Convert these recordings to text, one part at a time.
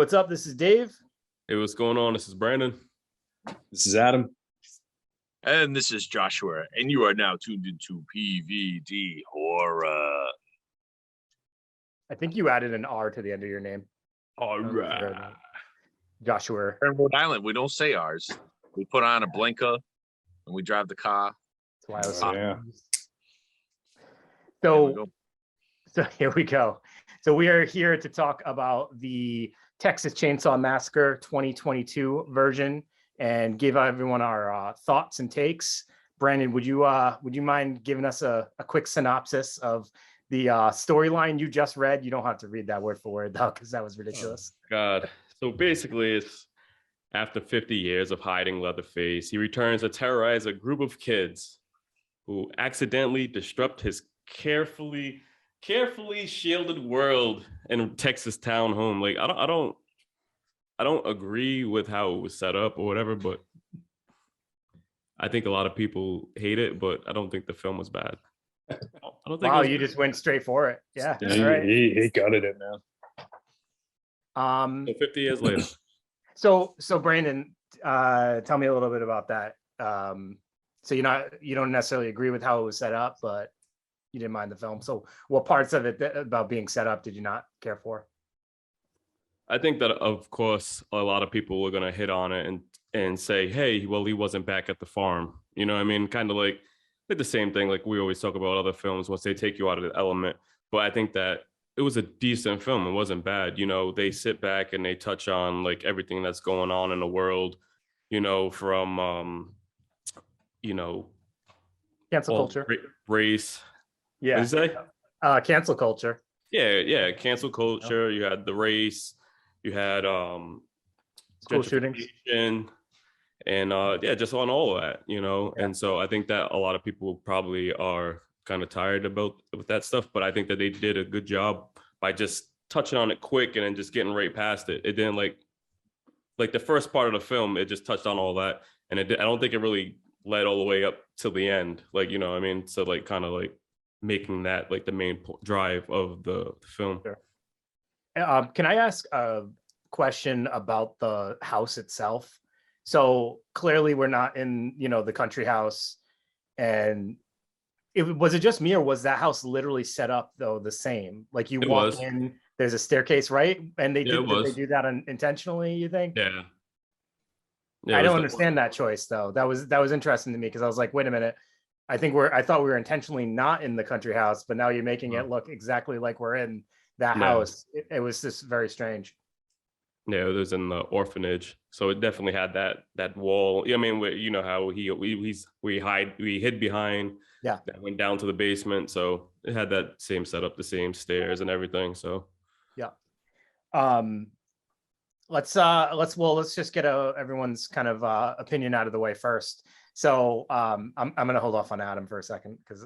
what's up? This is Dave. Hey, what's going on? This is Brandon. This is Adam. And this is Joshua, and you are now tuned into PVD Horror. I think you added an R to the end of your name. All right. Joshua. In Rhode Island, we don't say ours. We put on a blinker, and we drive the car. That's why I was yeah. So here we go. So we are here to talk about the Texas Chainsaw Massacre 2022 version and give everyone our thoughts and takes. Brandon, would you mind giving us a quick synopsis of the storyline you just read? You don't have to read that word for word though, because that was ridiculous. Oh, God. So basically, it's after 50 years of hiding Leatherface, he returns to terrorize a group of kids who accidentally disrupt his carefully shielded world in Texas town home. Like I don't agree with how it was set up or whatever, but I think a lot of people hate it, but I don't think the film was bad. I don't think Wow, you just went straight for it. Yeah. All right. He gutted it, man. So 50 years later. So Brandon, tell me a little bit about that. So you don't necessarily agree with how it was set up, but you didn't mind the film. So what parts of it about being set up did you not care for? I think that, of course, a lot of people were going to hit on it and say, hey, well, he wasn't back at the farm. You know what I mean? Kind of like the same thing like we always talk about other films once they take you out of the element. But I think that it was a decent film. It wasn't bad. You know, they sit back and they touch on like everything that's going on in the world, you know, from, Cancel culture. Race. Yeah. What did you say? Cancel culture. Yeah. Cancel culture. You had the race. You had school shootings. And just on all of that, you know. Yeah. And so I think that a lot of people probably are kind of tired with that stuff, but I think that they did a good job by just touching on it quick and then just getting right past it. It didn't like the first part of the film, it just touched on all that, and I don't think it really led all the way up till the end, like, you know what I mean? So like kind of like making that like the main drive of the film. Sure. Can I ask a question about the house itself? So clearly we're not in, the country house, and was it just me, or was that house literally set up though the same? Like you walk in, there's a staircase, right? And did they do that intentionally, you think? Yeah. I don't understand that choice though. That was interesting to me, because I was like, wait a minute. I thought we were intentionally not in the country house, but now you're making it look exactly like we're in that house. It was just very strange. Yeah, it was in the orphanage, so it definitely had that wall. I mean, you know how we hid behind. Yeah, that went down to the basement, so it had that same setup, the same stairs and everything. So yeah. Let's just get everyone's kind of opinion out of the way first. So I'm gonna hold off on Adam for a second, because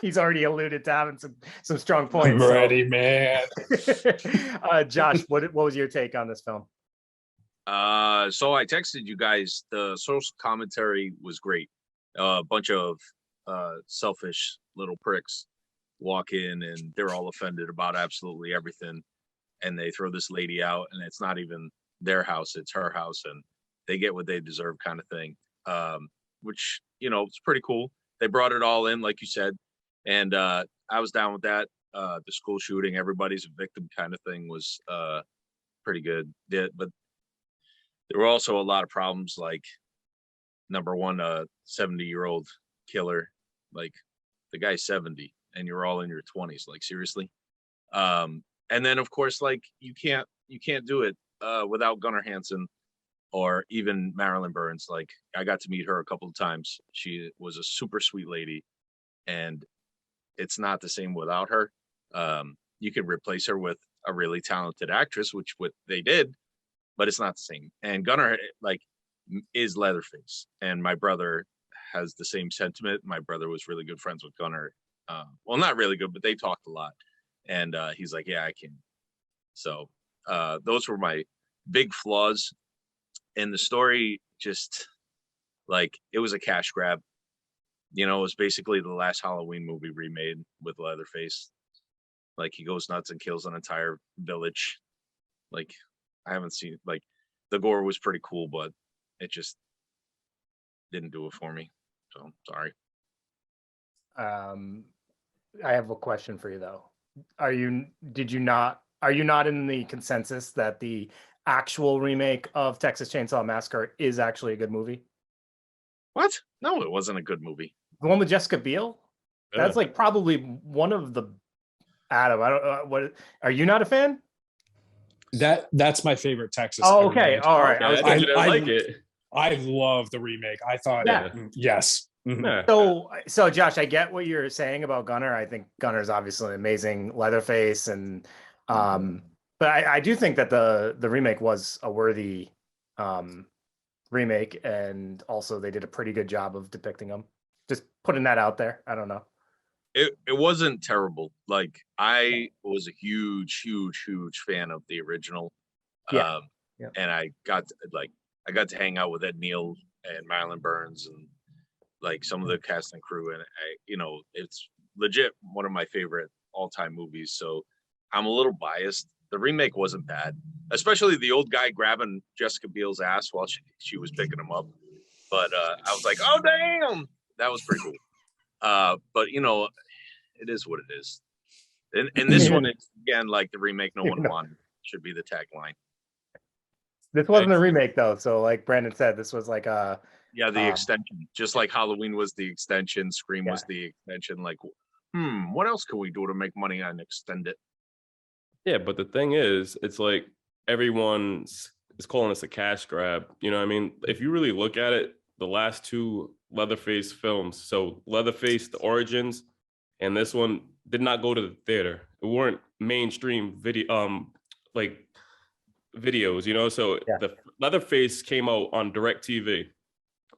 he's already alluded to having some strong points. I'm ready, man. Josh, what was your take on this film? So I texted you guys. The social commentary was great. A bunch of selfish little pricks walk in and they're all offended about absolutely everything, and they throw this lady out, and it's not even their house, it's her house, and they get what they deserve, kind of thing. Which, it's pretty cool. They brought it all in, like you said, and I was down with that. The school shooting, everybody's a victim kind of thing was pretty good. But there were also a lot of problems, like number one, a 70-year-old killer. Like, the guy's 70 and you're all in your 20s, like, seriously. And then of course, like, you can't do it without Gunnar Hansen or even Marilyn Burns. Like, I got to meet her a couple of times. She was a super sweet lady, and it's not the same without her. You could replace her with a really talented actress, which what they did, but it's not the same. And Gunnar, like, is Leatherface, and my brother has the same sentiment. My brother was really good friends with Gunnar. Well, not really good, but they talked a lot. And he's like, yeah, I can. So those were my big flaws. And the story, just like, it was a cash grab. It was basically the last Halloween movie remade with Leatherface. Like, he goes nuts and kills an entire village. Like, I haven't seen like the gore was pretty cool, but it just didn't do it for me. So sorry. I have a question for you though. Are you not in the consensus that the actual remake of Texas Chainsaw Massacre is actually a good movie? What? No, it wasn't a good movie. The one with Jessica Biel? That's like probably one of the Adam. I don't what are you not a fan? That's my favorite Texas. Oh, ever okay. made. All right. I thought you didn't like it. I love the remake. I thought, Yeah. yes. Mhm. Yeah. So Josh, I get what you're saying about Gunnar. I think Gunnar's obviously an amazing Leatherface, and but I do think that the remake was a worthy remake, and also they did a pretty good job of depicting them. Just putting that out there. I don't know. It wasn't terrible. Like I was a huge fan of the original. Yeah. Um, Yeah. and I got to hang out with Ed Neal and Marilyn Burns and like some of the cast and crew, and it's legit one of my favorite all-time movies. So I'm a little biased. The remake wasn't bad, especially the old guy grabbing Jessica Biel's ass while she was picking him up. But I was like, oh damn, that was pretty cool. But it is what it is. And this one is again like the remake no one wanted should be the tagline. This wasn't a remake though, so like Brandon said, this was like a the extension. Just like Halloween was the extension, Scream was the extension. Like, what else can we do to make money and extend it? Yeah, but the thing is, it's like everyone is calling this a cash grab. You know what I mean? If you really look at it, the last two Leatherface films, so Leatherface, The Origins, and this one did not go to the theater. It weren't mainstream video, like videos, So the Leatherface came out on DirecTV,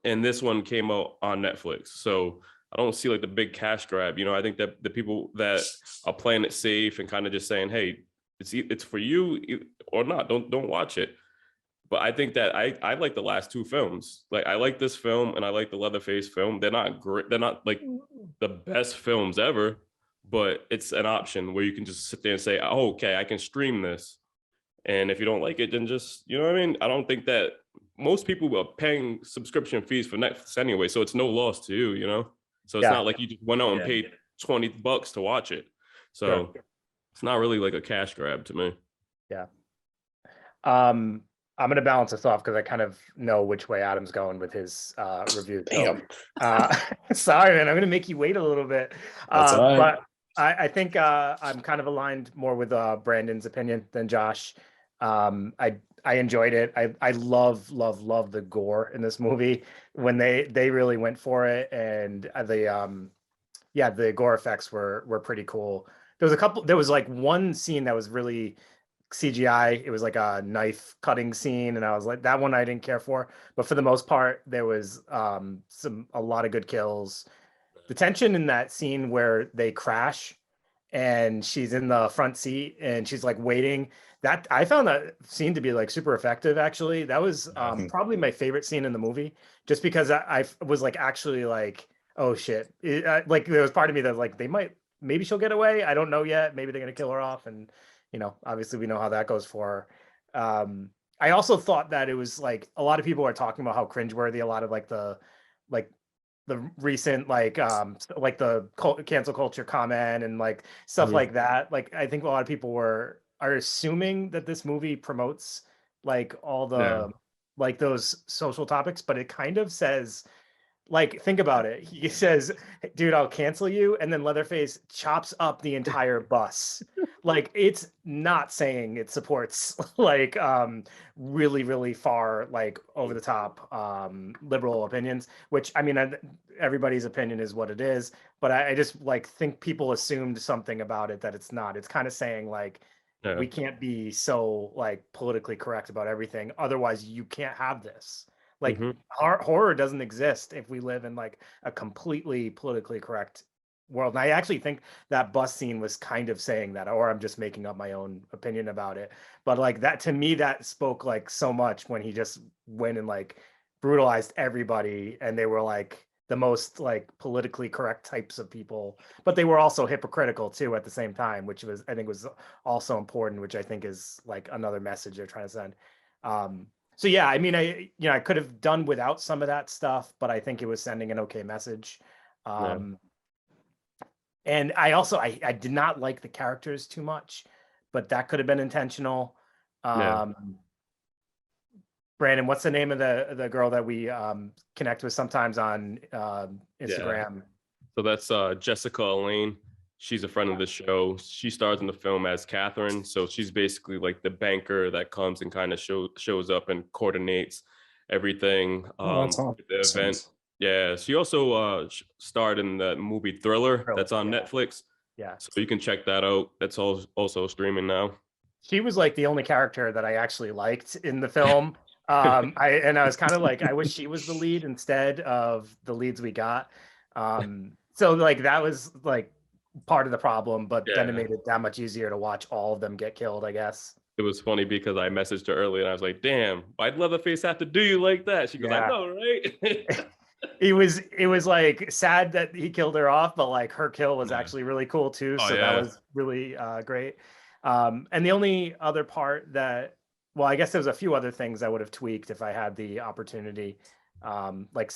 and this one came out on Netflix. So I don't see like the big cash grab. I think that the people that are playing it safe and kind of just saying, "Hey, it's for you or not. Don't watch it." But I think that I like the last two films. Like I like this film and I like the Leatherface film. They're not great. They're not like the best films ever, but it's an option where you can just sit there and say, "Oh, okay, I can stream this." And if you don't like it, then just, you know what I mean? I don't think that most people are paying subscription fees for Netflix anyway, so it's no loss to you, So it's not like you just went out and paid $20 to watch it. So it's not really like a cash grab to me. Yeah. I'm going to balance this off because I kind of know which way Adam's going with his review. Damn. Sorry, man. I'm going to make you wait a little bit. That's all right. But I think I'm kind of aligned more with Brandon's opinion than Josh. I enjoyed it. I love the gore in this movie when they really went for it, and the gore effects were pretty cool. There was like one scene that was really CGI. It was like a knife cutting scene, and I was like, that one I didn't care for. But for the most part, there was a lot of good kills. The tension in that scene where they crash and she's in the front seat and she's like waiting, that I found that scene to be like super effective. Actually, that was probably my favorite scene in the movie, just because I was like actually like, oh shit, like there was part of me that was like, maybe she'll get away, I don't know yet, maybe they're gonna kill her off, and obviously we know how that goes for her. I also thought that it was like a lot of people are talking about how cringeworthy a lot of like the recent like the cancel culture comment and like stuff like that. Like I think a lot of people are assuming that this movie promotes like all the like those social topics, but it kind of says, like, think about it. He says, dude, I'll cancel you. And then Leatherface chops up the entire bus. Like, it's not saying it supports like really, really far, like over the top liberal opinions, which I mean, everybody's opinion is what it is. But I just like think people assumed something about it that it's not. It's kind of saying like, we can't be so like politically correct about everything. Otherwise, you can't have this. Like horror doesn't exist if we live in like a completely politically correct world. And I actually think that bus scene was kind of saying that, or I'm just making up my own opinion about it. But like that, to me, that spoke like so much when he just went and like brutalized everybody. And they were like, the most like politically correct types of people, but they were also hypocritical too at the same time, which was I think was also important, which I think is like another message they're trying to send. So yeah, I mean, I could have done without some of that stuff, but I think it was sending an okay message. And I also I did not like the characters too much, but that could have been intentional. Brandon, what's the name of the girl that we connect with sometimes on Instagram? So that's Jessica Elaine. She's a friend of the show. She stars in the film as Catherine. So she's basically like the banker that comes and kind of shows up and coordinates everything That's awesome. at the event. Yeah, she also starred in the movie Thriller that's on Netflix. Yeah. So you can check that out. That's also streaming now. She was like the only character that I actually liked in the film. I was kind of like, I wish she was the lead instead of the leads we got. So like that was like part of the problem, but then it made it that much easier to watch all of them get killed, I guess. It was funny because I messaged her earlier and I was like, damn, why'd Leatherface have to do you like that? She goes, I know, right? It was like sad that he killed her off, but like her kill was actually really cool too. So that was really great. And the only other part that, well, I guess there was a few other things I would have tweaked if I had the opportunity, like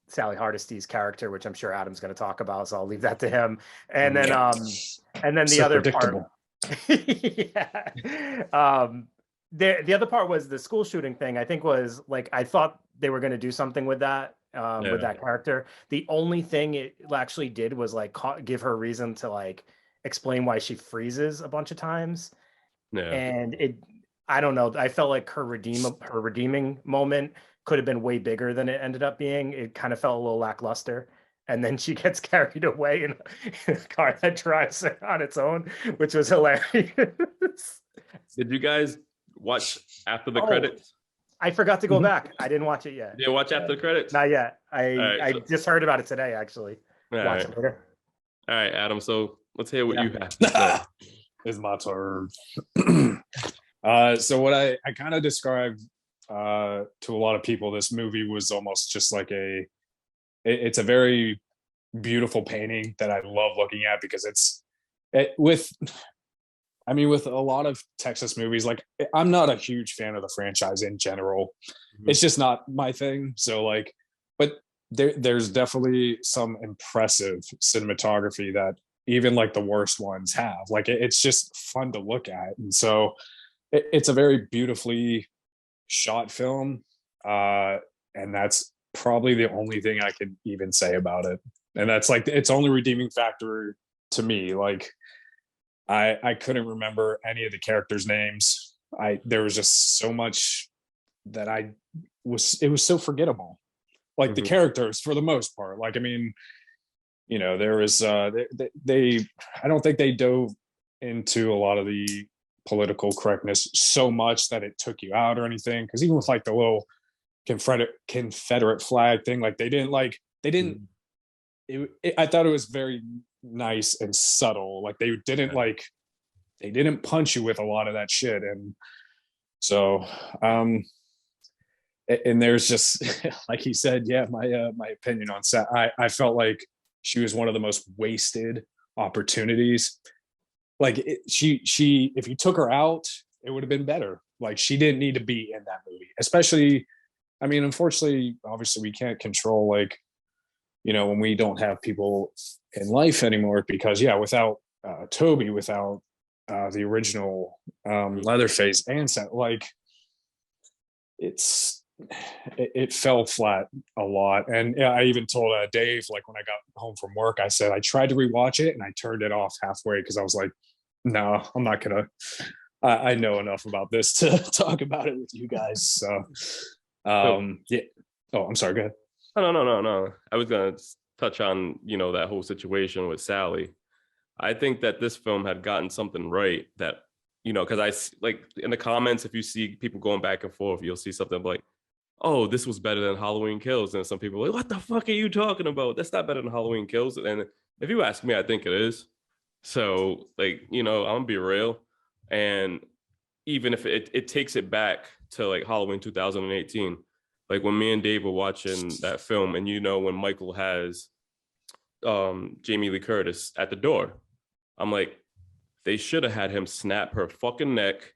Sally Hardesty's character, which I'm sure Adam's going to talk about, so I'll leave that to him. And then the other part, the other part was the school shooting thing. I think was like I thought they were going to do something with that. With that character, the only thing it actually did was like give her reason to like explain why she freezes a bunch of times. And I don't know, I felt like her redeeming moment could have been way bigger than it ended up being. It kind of felt a little lackluster, and then she gets carried away in a car that drives on its own, which was hilarious. Did you guys watch after the credits? I forgot to go back. I didn't watch it yet. You didn't watch after the credits? Not yet. I just heard about it today, actually. Watch it later. All right, Adam. So let's hear what you have to say. It's my turn. So what I kind of described to a lot of people, this movie was almost just like it's a very beautiful painting that I love looking at because with a lot of Texas movies, like I'm not a huge fan of the franchise in general. It's just not my thing. So like, but there's definitely some impressive cinematography that even like the worst ones have. Like it's just fun to look at. And so it's a very beautifully shot film. And that's probably the only thing I could even say about it. And that's like its only redeeming factor to me. Like I couldn't remember any of the characters' names. There was just so much that it was so forgettable. Like the characters for the most part. Like, I mean, you know, there was I don't think they dove into a lot of the political correctness so much that it took you out or anything. Because even with like the little Confederate flag thing, like I thought it was very nice and subtle. Like they didn't punch you with a lot of that shit. And so and there's just like he said, my opinion on set, I felt like she was one of the most wasted opportunities. Like she if you took her out, it would have been better. Like she didn't need to be in that movie, especially, I mean, unfortunately, obviously we can't control, like, you know, when we don't have people in life anymore, because without Toby, without the original Leatherface ancestor, like it fell flat a lot. And I even told Dave, like when I got home from work, I said I tried to rewatch it and I turned it off halfway because I was like, no, I'm not gonna. I know enough about this to talk about it with you guys. So yeah. Oh, I'm sorry. Go ahead. No. I was gonna touch on, you know, that whole situation with Sally. I think that this film had gotten something right, that, you know, because I like in the comments, if you see people going back and forth, you'll see something like, oh, this was better than Halloween Kills. And some people are like, what the fuck are you talking about? That's not better than Halloween Kills. And if you ask me, I think it is. So, like, you know, I'm gonna be real. And even if it takes it back to like Halloween 2018, Like when me and Dave were watching that film, and when Michael has Jamie Lee Curtis at the door, I'm like, they should have had him snap her fucking neck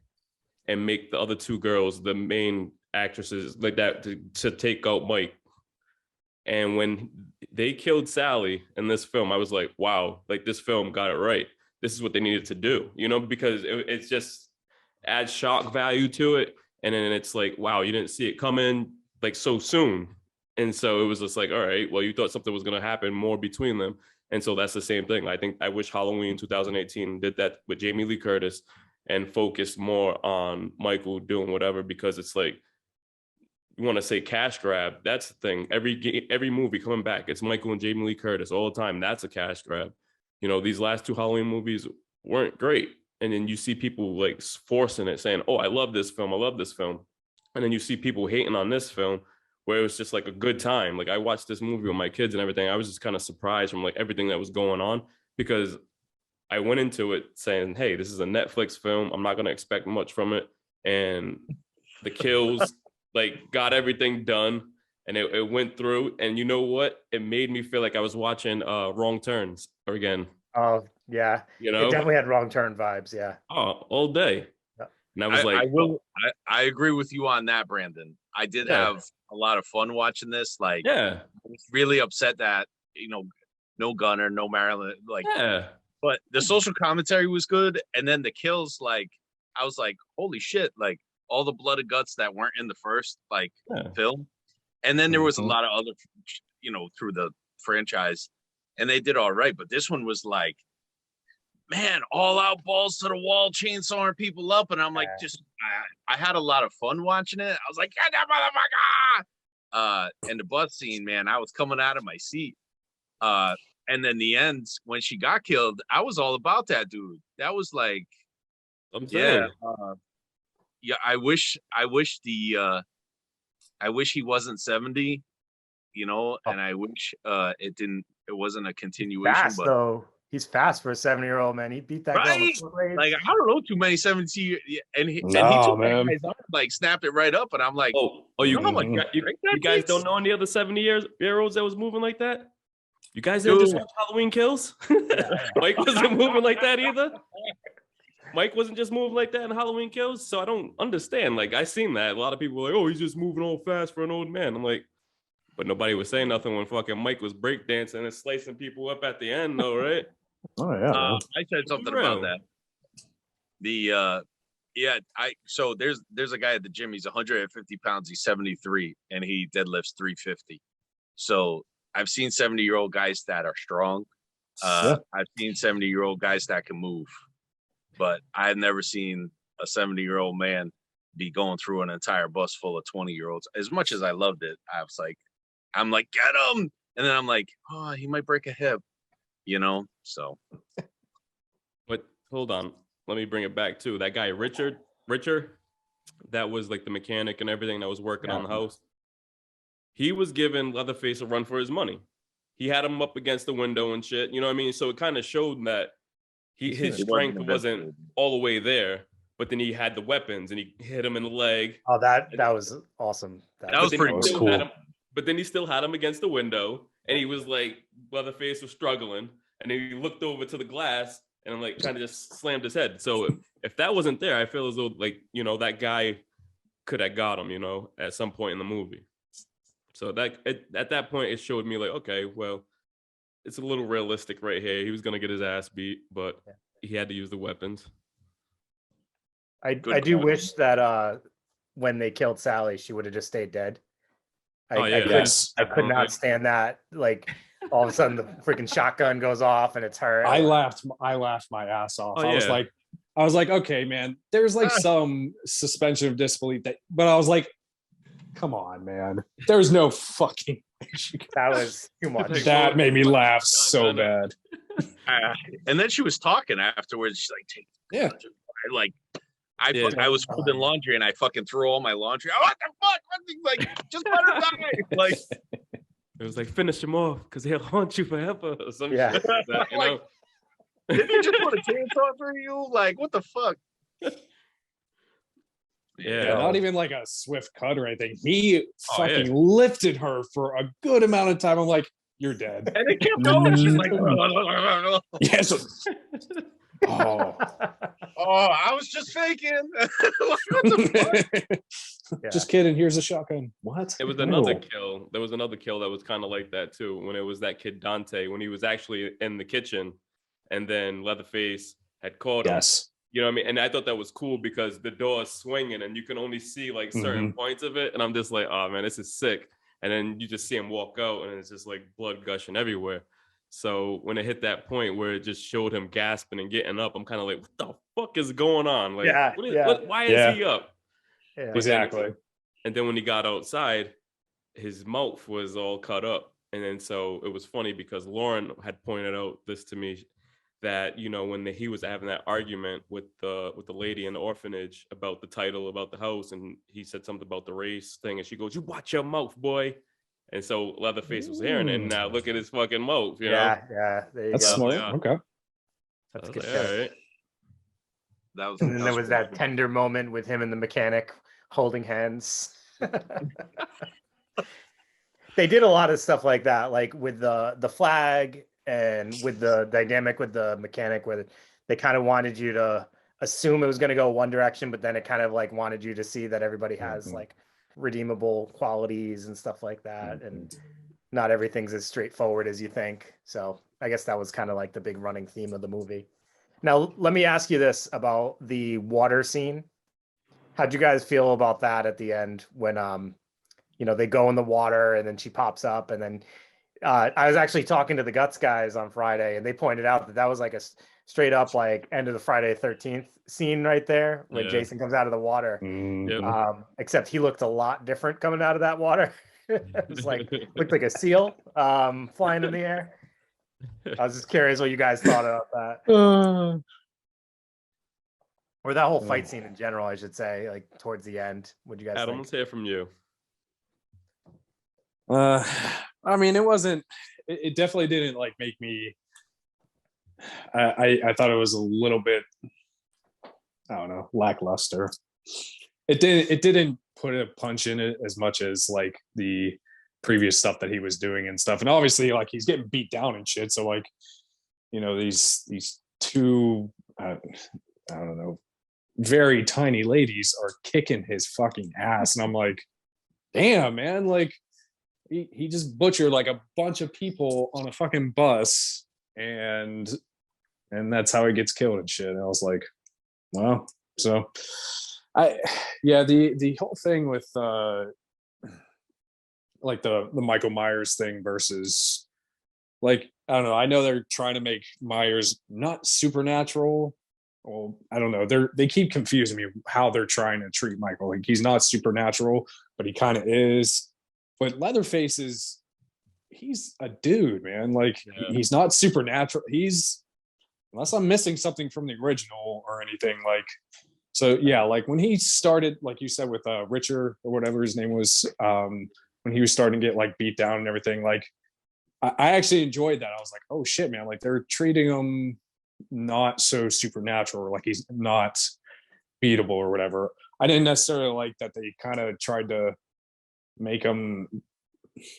and make the other two girls the main actresses like that to take out Mike. And when they killed Sally in this film, I was like, wow, like this film got it right. This is what they needed to do, because it's just adds shock value to it. And then it's like, wow, you didn't see it coming like so soon. And so it was just like, all right, well, you thought something was going to happen more between them. And so that's the same thing. I wish Halloween 2018 did that with Jamie Lee Curtis and focused more on Michael doing whatever, because it's like, you want to say cash grab. That's the thing. Every movie coming back, it's Michael and Jamie Lee Curtis all the time. That's a cash grab. These last two Halloween movies weren't great. And then you see people like forcing it, saying, oh, I love this film. I love this film. And then you see people hating on this film where it was just like a good time. Like I watched this movie with my kids and everything. I was just kind of surprised from like everything that was going on, because I went into it saying, hey, this is a Netflix film. I'm not going to expect much from it. And the kills like got everything done, and it went through. And you know what? It made me feel like I was watching Wrong Turns again. Oh yeah, it definitely had Wrong Turn vibes. Yeah. Oh, all day. Yeah. And I was I agree with you on that, Brandon. I did have a lot of fun watching this. Like, I was really upset that no Gunner, no Marilyn. Like, but the social commentary was good, and then the kills. Like, I was like, holy shit! Like all the blood and guts that weren't in the first film, and then there was a lot of other, through the franchise, and they did all right. But this one was like, man, all out, balls to the wall, chainsawing people up, and I'm like, I had a lot of fun watching it. I was like, get that motherfucker! And the bus scene, man, I was coming out of my seat. And then the end when she got killed, I was all about that dude. That was like, I wish he wasn't 70, and I wish it wasn't a continuation. Fast though. He's fast for a 70-year-old man. He beat that girl. Like I don't know too many 70, and he took that guy's arm, like snapped it right up, and I'm like, you guys don't know any other 70-year-olds that was moving like that? You guys didn't just watch Halloween Kills? Mike wasn't moving like that either. Mike wasn't just moving like that in Halloween Kills, so I don't understand. Like I seen that a lot of people were like, oh, he's just moving all fast for an old man. I'm like, but nobody was saying nothing when fucking Mike was breakdancing and slicing people up at the end, though, right? Oh yeah. I said something about that. So there's a guy at the gym. He's 150 pounds. He's 73, and he deadlifts 350. So I've seen 70-year-old guys that are strong. I've seen 70-year-old guys that can move, but I've never seen a 70-year-old man be going through an entire bus full of 20-year-olds. As much as I loved it, I'm like, get him, and then I'm like, oh, he might break a hip, So. But hold on, let me bring it back to that guy Richard, that was like the mechanic and everything that was working on the house. He was giving Leatherface a run for his money. He had him up against the window and shit. You know what I mean? So it kind of showed that his strength wasn't all the way there, but then he had the weapons and he hit him in the leg. Oh, that was awesome. That was pretty cool. But then he still had him against the window, and he was like, Leatherface was struggling, and then he looked over to the glass and like kind of just slammed his head. So if that wasn't there, I feel as though like, that guy could have got him, at some point in the movie. So at that point, it showed me like, okay, well, it's a little realistic right here. He was going to get his ass beat, but he had to use the weapons. I do wish that when they killed Sally, she would have just stayed dead. I could not stand that. Like all of a sudden the freaking shotgun goes off and it's her. I laughed my ass off. I was like, okay, man, there's like some suspension of disbelief but I was like, come on, man. There's no fucking that was too much. That made me laugh so bad. And then she was talking afterwards. She's like, I was folding laundry and I fucking threw all my laundry. What the fuck? Like, just let her die. Like, it was like, finish him off because he'll haunt you forever. Or some shit like that, Did he just put a chainsaw through you? Like, what the fuck? Yeah. Not even like a swift cut or anything. He Oh, fucking yeah. lifted her for a good amount of time. I'm like, you're dead. And it kept going. She's like, Yes. Oh. oh, I was just faking. Like, what the fuck? Just kidding. Here's a shotgun. What? It was another kill. There was another kill that was kind of like that too. When it was that kid Dante, when he was actually in the kitchen, and then Leatherface had caught him. Yes. You know what I mean? And I thought that was cool because the door is swinging and you can only see like certain points of it. And I'm just like, oh man, this is sick. And then you just see him walk out and it's just like blood gushing everywhere. So when it hit that point where it just showed him gasping and getting up, I'm kind of like, what the fuck is going on? Like, why is he up? Yeah. Exactly. And then when he got outside, his mouth was all cut up. And then so it was funny because Lauren had pointed out this to me, that, you know, when he was having that argument with the lady in the orphanage about the title, about the house, and he said something about the race thing, and she goes, "You watch your mouth, boy." And so Leatherface was hearing it, and now look at his fucking mouth, you know? Yeah, there you That's go. smart. Yeah. Okay. That's a I good was catch. like, all right. That was, And then there was pretty that cool. tender moment with him and the mechanic holding hands. They did a lot of stuff like that, like with the flag and with the dynamic with the mechanic, where they kind of wanted you to assume it was going to go one direction, but then it kind of like wanted you to see that everybody has like redeemable qualities and stuff like that, and not everything's as straightforward as you think. So I guess that was kind of like the big running theme of the movie. Now, let me ask you this about the water scene. How'd you guys feel about that at the end when you know, they go in the water and then she pops up, and then I was actually talking to the Guts guys on Friday, and they pointed out that that was like a straight up like end of the Friday 13th scene right there when Jason comes out of the water. Except he looked a lot different coming out of that water. It was like looked like a seal flying in the air. I was just curious what you guys thought about that. Or that whole fight scene in general, I should say, like towards the end. What do you guys Adam, think? let's hear from you. I mean, it definitely didn't like make me, I thought it was a little bit, I don't know, lackluster. It didn't put a punch in it as much as like the previous stuff that he was doing and stuff. And obviously like he's getting beat down and shit. So like, you know, these two, I don't know, very tiny ladies are kicking his fucking ass. And I'm like, damn, man, like, he just butchered like a bunch of people on a fucking bus, and that's how he gets killed and shit. And I was like, wow. So the whole thing with like the Michael Myers thing versus, like, I don't know, I know they're trying to make Myers not supernatural. Well, I don't know, they keep confusing me how they're trying to treat Michael. Like, he's not supernatural, but he kind of is. But Leatherface he's a dude, man. Like, he's not supernatural. He's, unless I'm missing something from the original or anything, like, so yeah, like when he started, like you said, with Richard or whatever his name was, when he was starting to get like beat down and everything, like I actually enjoyed that. I was like, oh shit, man, like they're treating him not so supernatural, or like he's not beatable or whatever. I didn't necessarily like that they kind of tried to make him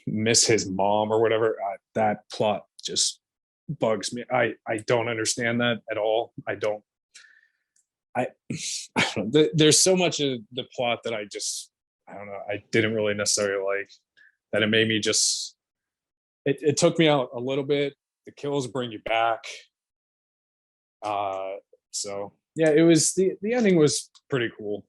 miss his mom or whatever. That plot just bugs me. I don't understand that at all. I don't know. There's so much of the plot that I don't know, I didn't really necessarily like, that it made me just, it took me out a little bit. The kills bring you back. So yeah, it was, the ending was pretty cool.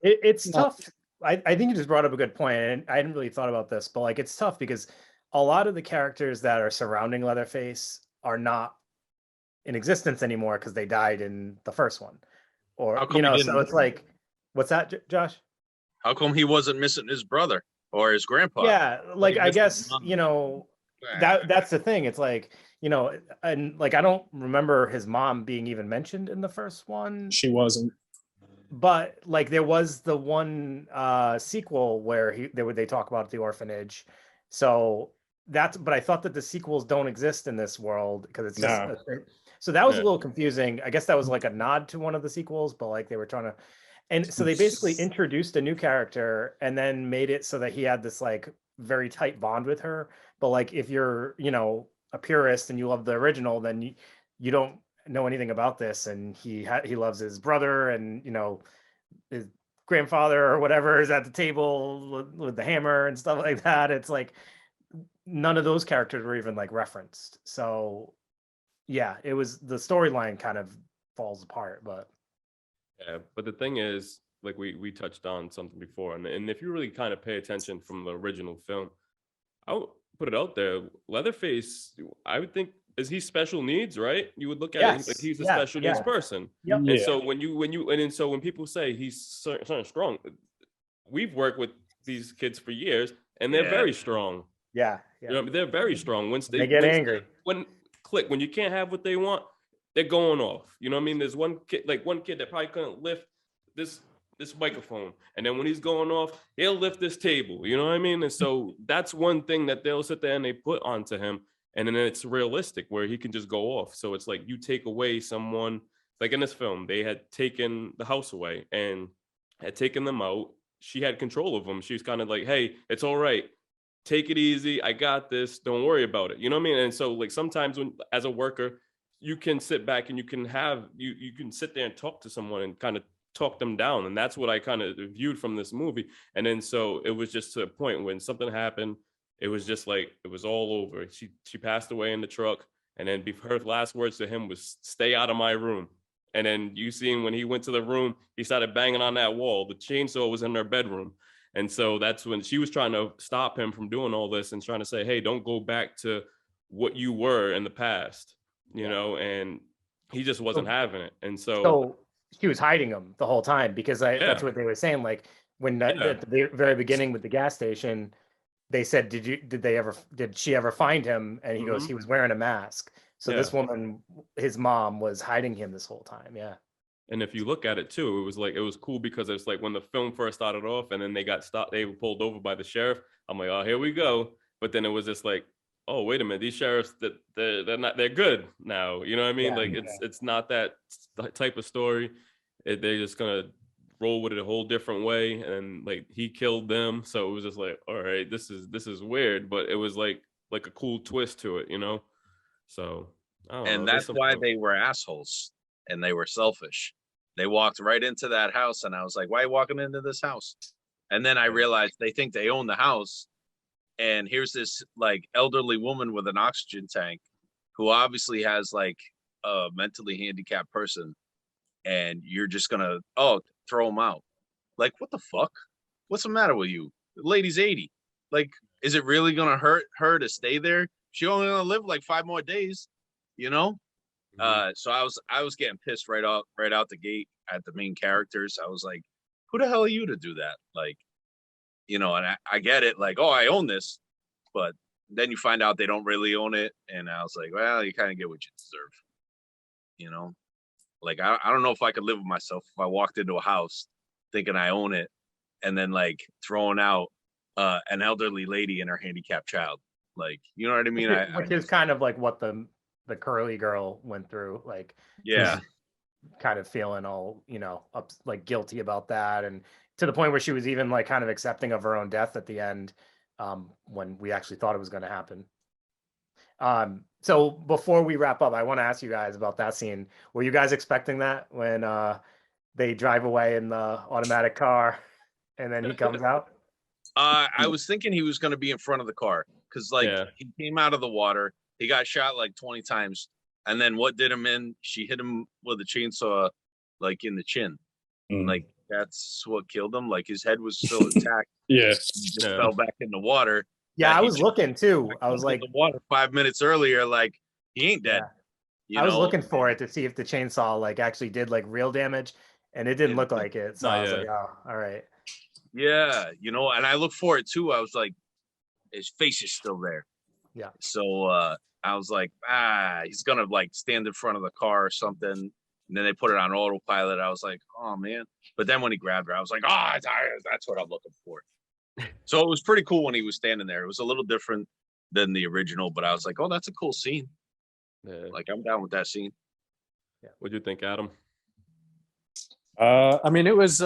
It's tough. I think you just brought up a good point, and I hadn't really thought about this, but like it's tough because a lot of the characters that are surrounding Leatherface are not in existence anymore because they died in the first one, or you know. So it's like, what's that, Josh? How come he wasn't missing his brother or his grandpa? Yeah, like I guess you know that's the thing. It's like, you know, and like I don't remember his mom being even mentioned in the first one. She wasn't. But like there was the one sequel where they talk about the orphanage. So that's, but I thought that the sequels don't exist in this world because it's just so that was a little confusing. I guess that was like a nod to one of the sequels, but like they were trying to, And so they basically introduced a new character and then made it so that he had this like very tight bond with her. But like if you're, a purist and you love the original, then you don't know anything about this. And he loves his brother and his grandfather or whatever is at the table with the hammer and stuff like that. It's like none of those characters were even like referenced. So yeah, it was the storyline kind of falls apart, but Yeah, but the thing is, like we touched on something before, and if you really kind of pay attention from the original film, I'll put it out there. Leatherface, I would think, is he special needs, right? You would look at it like yes, he's a yeah, special needs yeah. person. Yep. And Yeah. so when people say he's so strong, we've worked with these kids for years, and they're Yeah. very strong. Yeah, You know what I mean? They're very strong. Once they get angry. when when you can't have what they want, they're going off. You know what I mean? There's one kid that probably couldn't lift this microphone, and then when he's going off, he'll lift this table. You know what I mean? And so that's one thing that they'll sit there and they put onto him, and then it's realistic where he can just go off. So it's like you take away someone, like in this film, they had taken the house away and had taken them out. She had control of them. She was kind of like, hey, it's all right, take it easy, I got this, don't worry about it. You know what I mean? And so like sometimes when as a worker, you can sit back and you can you can sit there and talk to someone and kind of talk them down. And that's what I kind of viewed from this movie. And then so it was just to a point when something happened, it was just like it was all over. She passed away in the truck, and then her last words to him was, stay out of my room. And then you seen when he went to the room, he started banging on that wall. The chainsaw was in their bedroom. And so that's when she was trying to stop him from doing all this and trying to say, hey, don't go back to what you were in the past, and he just wasn't having it. And So she was hiding him the whole time because that's what they were saying. Like when at the very beginning with the gas station, they said, did she ever find him? And he goes, he was wearing a mask. So this woman, his mom, was hiding him this whole time. Yeah. And if you look at it too, it was cool because it's like when the film first started off and then they got stopped, they were pulled over by the sheriff. I'm like, oh, here we go. But then it was just like, oh, wait a minute, these sheriffs, they're good now. You know what I mean? It's not that type of story. They're just gonna roll with it a whole different way, and like he killed them, so it was just like, all right, this is weird, but it was like a cool twist to it, So I don't know. And that's why they were assholes and they were selfish. They walked right into that house, and I was like, why are you walking into this house? And then I realized they think they own the house. And here's this like elderly woman with an oxygen tank who obviously has like a mentally handicapped person. And you're just going to, throw him out. Like, what the fuck? What's the matter with you? The lady's 80. Like, is it really going to hurt her to stay there? She only going to live like 5 more days, So I was getting pissed right out the gate at the main characters. I was like, who the hell are you to do that? Like, and I get it, like, oh, I own this, but then you find out they don't really own it, and I was like, well, you kind of get what you deserve, Like, I don't know if I could live with myself if I walked into a house thinking I own it, and then like throwing out an elderly lady and her handicapped child, like, you know what I mean? Which is kind of like what the curly girl went through, like, yeah, kind of feeling all up, like guilty about that, and to the point where she was even like kind of accepting of her own death at the end, when we actually thought it was going to happen. So before we wrap up, I want to ask you guys about that scene. Were you guys expecting that when they drive away in the automatic car and then he comes out? I was thinking he was going to be in front of the car because he came out of the water, he got shot like 20 times, and then what did him in? She hit him with a chainsaw, like in the chin. Like that's what killed him. Like his head was still intact. He just fell back in the water. Yeah, I was looking too. I was like, the water 5 minutes earlier, like he ain't dead. I was looking for it to see if the chainsaw like actually did like real damage, and it didn't look like it. So I was like, oh, all right. Yeah, and I looked for it too. I was like, his face is still there. Yeah. So I was like, he's gonna like stand in front of the car or something. And then they put it on autopilot. I was like, oh man. But then when he grabbed her, I was like, that's what I'm looking for. So it was pretty cool when he was standing there. It was a little different than the original, but I was like, oh, that's a cool scene. Yeah. Like, I'm down with that scene. Yeah. What'd you think, Adam? I mean, it was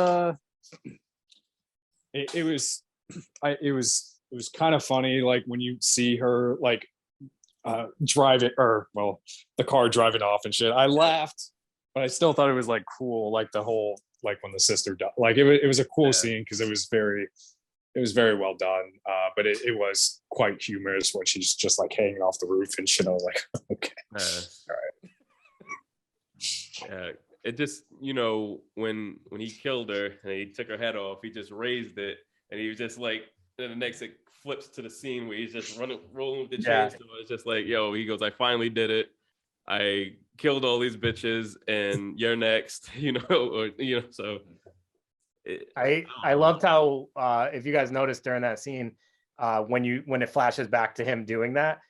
it was kind of funny, like when you see her like driving, or well, the car driving off and shit. I laughed, but I still thought it was like cool, like the whole, like when the sister died. Like it was a cool scene because it was very well done. But it was quite humorous when she's just like hanging off the roof and shit. I was like, okay, all right. It just, when he killed her and he took her head off, he just raised it, and he was just like, then the next it flips to the scene where he's just rolling with the chainsaw. It's just like, yo, he goes, I finally did it. I killed all these bitches, and you're next, so. I loved how if you guys noticed during that scene, when it flashes back to him doing that,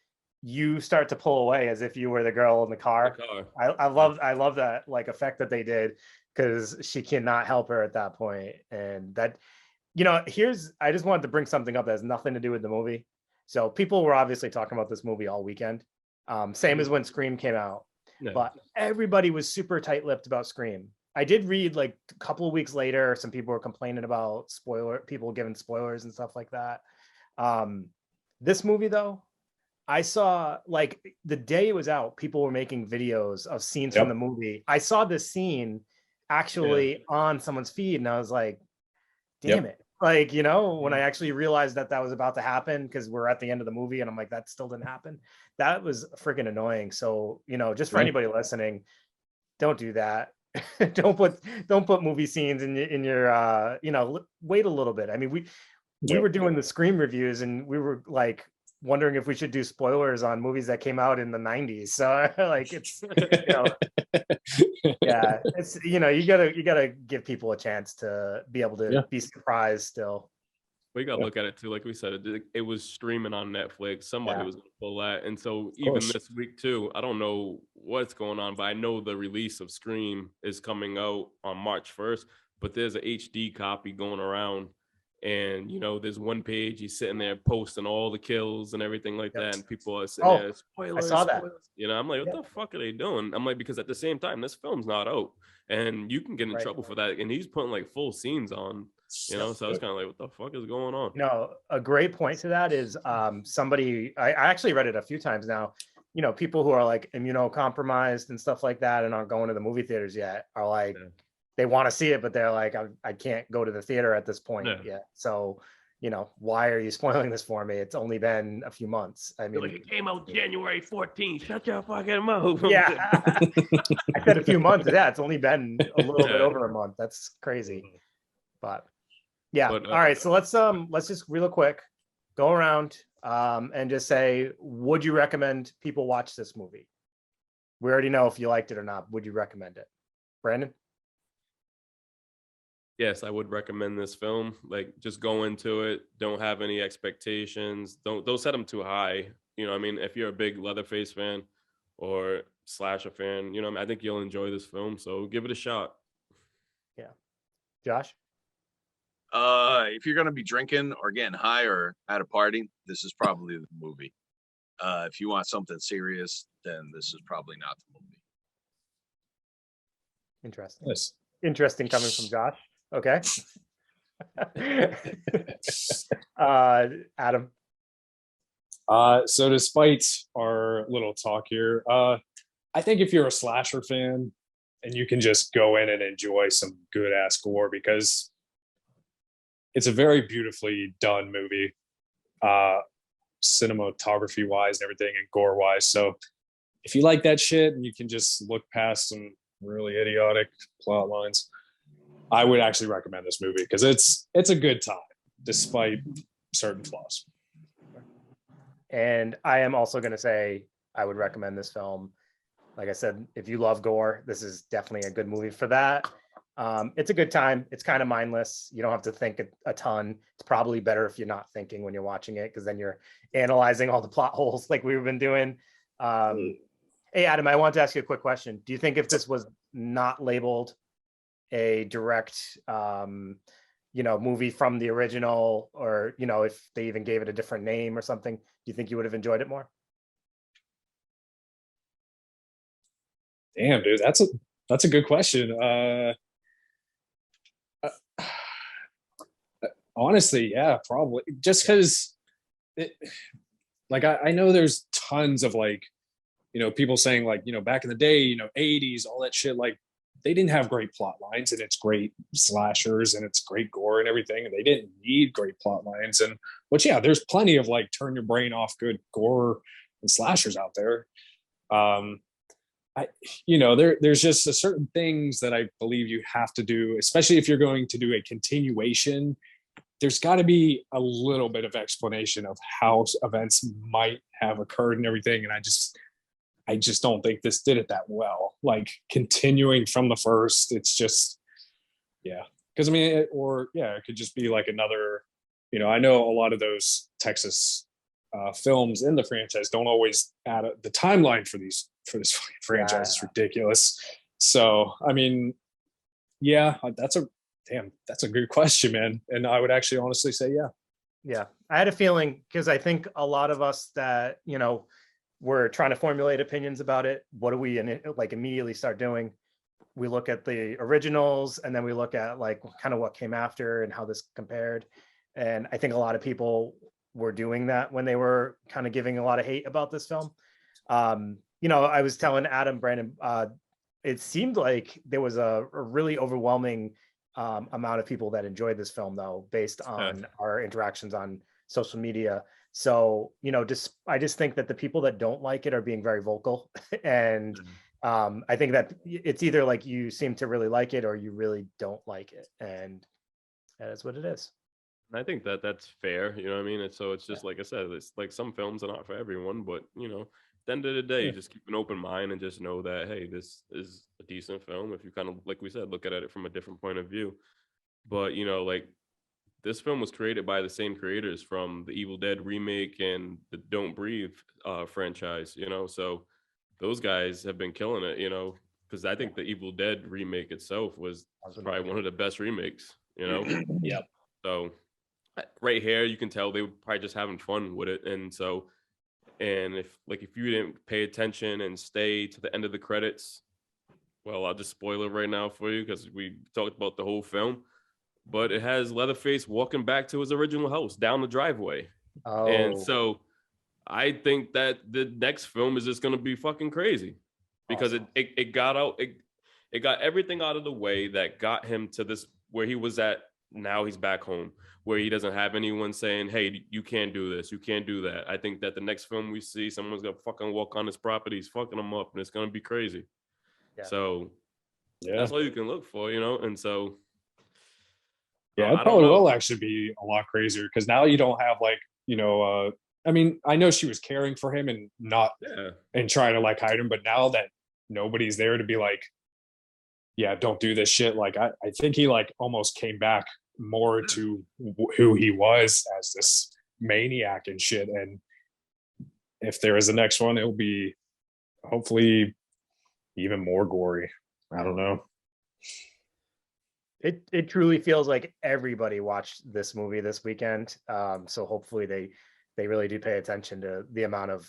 you start to pull away as if you were the girl in the car. I love that like effect that they did, because she cannot help her at that point. And that, I just wanted to bring something up that has nothing to do with the movie. So people were obviously talking about this movie all weekend, same as when Scream came out. But everybody was super tight-lipped about Scream. I did read like a couple of weeks later, some people were complaining about people giving spoilers and stuff like that. This movie though, I saw like the day it was out, people were making videos of scenes from the movie. I saw this scene actually on someone's feed, and I was like, damn it. Like, when I actually realized that was about to happen, because we're at the end of the movie and I'm like, that still didn't happen. That was freaking annoying. So, just for anybody listening, don't do that. don't put movie scenes in your wait a little bit. I mean, we were doing the Scream reviews, and we were like wondering if we should do spoilers on movies that came out in the 90s. So like, it's it's you gotta give people a chance to be able to be surprised still. We got to look at it too. Like we said, it was streaming on Netflix. Somebody was going to pull that. And so even this week too, I don't know what's going on, but I know the release of Scream is coming out on March 1st, but there's a HD copy going around. And, there's one page, he's sitting there posting all the kills and everything like that. And people are sitting there, spoilers. I saw that. Spoilers. I'm like, what the fuck are they doing? I'm like, because at the same time, this film's not out. And you can get in trouble for that. And he's putting like full scenes on, so I was kind of like, what the fuck is going on? A great point to that is somebody, I actually read it a few times now, people who are like immunocompromised and stuff like that and aren't going to the movie theaters yet are like, they want to see it, but they're like, I can't go to the theater at this point yet. So, why are you spoiling this for me? It's only been a few months. I mean, it came out January 14th. Shut your fucking mouth. Yeah. I said a few months. Yeah, it's only been a little bit over a month. That's crazy. But all right. So let's just real quick go around and just say, would you recommend people watch this movie? We already know if you liked it or not. Would you recommend it? Brandon? Yes, I would recommend this film. Like, just go into it. Don't have any expectations. Don't set them too high. I mean, if you're a big Leatherface fan or slasher fan, I think you'll enjoy this film. So give it a shot. Yeah. Josh? If you're going to be drinking or getting high or at a party, this is probably the movie. If you want something serious, then this is probably not the movie. Interesting. Yes. Interesting coming from Josh. Okay. Adam. So despite our little talk here, I think if you're a slasher fan and you can just go in and enjoy some good ass gore, because it's a very beautifully done movie, cinematography wise and everything, and gore wise. So if you like that shit and you can just look past some really idiotic plot lines, I would actually recommend this movie, because it's a good time despite certain flaws. And I am also going to say I would recommend this film. Like I said, if you love gore, this is definitely a good movie for that. It's a good time. It's kind of mindless. You don't have to think a ton. It's probably better if you're not thinking when you're watching it, because then you're analyzing all the plot holes like we've been doing. Hey, Adam, I want to ask you a quick question. Do you think if this was not labeled a direct movie from the original, or if they even gave it a different name or something, do you think you would have enjoyed it more? Damn, dude, that's a good question. Honestly, yeah, probably. Just because like I know there's tons of like, people saying like, back in the day, 80s, all that shit, like they didn't have great plot lines, and it's great slashers and it's great gore and everything. And they didn't need great plot lines. And which, yeah, there's plenty of like turn your brain off good gore and slashers out there. There's just a certain things that I believe you have to do, especially if you're going to do a continuation. There's got to be a little bit of explanation of how events might have occurred and everything. And I just don't think this did it that well. Like continuing from the first, it's just, yeah. Because I mean, it could just be like another. I know a lot of those Texas films in the franchise don't always add the timeline for this franchise is ridiculous. So I mean, yeah, that's a good question, man. And I would actually honestly say, yeah. I had a feeling, because I think a lot of us that we're trying to formulate opinions about it. What do we like immediately start doing? We look at the originals, and then we look at like kind of what came after and how this compared. And I think a lot of people were doing that when they were kind of giving a lot of hate about this film. I was telling Adam, Brandon, it seemed like there was a really overwhelming amount of people that enjoyed this film, though, based on our interactions on social media. So, I just think that the people that don't like it are being very vocal. And I think that it's either like you seem to really like it or you really don't like it. And that is what it is. I think that that's fair. You know what I mean? And so it's just like I said, it's like some films are not for everyone, but at the end of the day, just keep an open mind and just know that, hey, this is a decent film. If you kind of, like we said, look at it from a different point of view. But, like this film was created by the same creators from the Evil Dead remake and the Don't Breathe franchise, so those guys have been killing it, because I think the Evil Dead remake itself was probably one of the best remakes, Yep. So right here, you can tell they were probably just having fun with it. And if you didn't pay attention and stay to the end of the credits, well, I'll just spoil it right now for you because we talked about the whole film. But it has Leatherface walking back to his original house down the driveway. Oh. And so I think that the next film is just going to be fucking crazy because awesome. it got everything out of the way that got him to this where he was at. Now he's back home where he doesn't have anyone saying, hey, you can't do this, you can't do that. I think that the next film we see, someone's going to fucking walk on his properties, fucking him up, and it's going to be crazy. Yeah. So that's all you can look for, and so yeah, it probably will actually be a lot crazier because now you don't have like, I mean, I know she was caring for him and and trying to like hide him, but now that nobody's there to be like, yeah, don't do this shit. Like, I think he like almost came back more to who he was as this maniac and shit. And if there is a next one, it'll be hopefully even more gory. I don't know. It truly feels like everybody watched this movie this weekend. So hopefully they really do pay attention to the amount of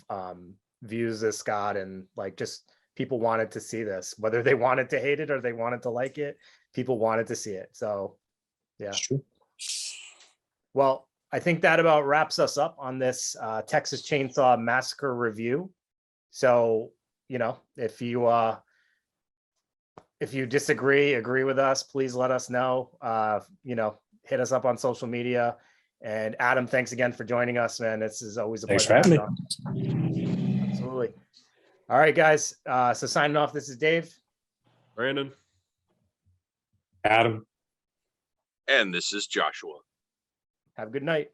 views this got, and like just people wanted to see this, whether they wanted to hate it or they wanted to like it. People wanted to see it. So yeah. That's true. Well, I think that about wraps us up on this Texas Chainsaw Massacre review. So, if you disagree, agree with us, please let us know. Hit us up on social media. And Adam, thanks again for joining us, man. This is always a pleasure. Thanks for having me. Absolutely. All right, guys. So signing off, this is Dave. Brandon. Adam. And this is Joshua. Have a good night.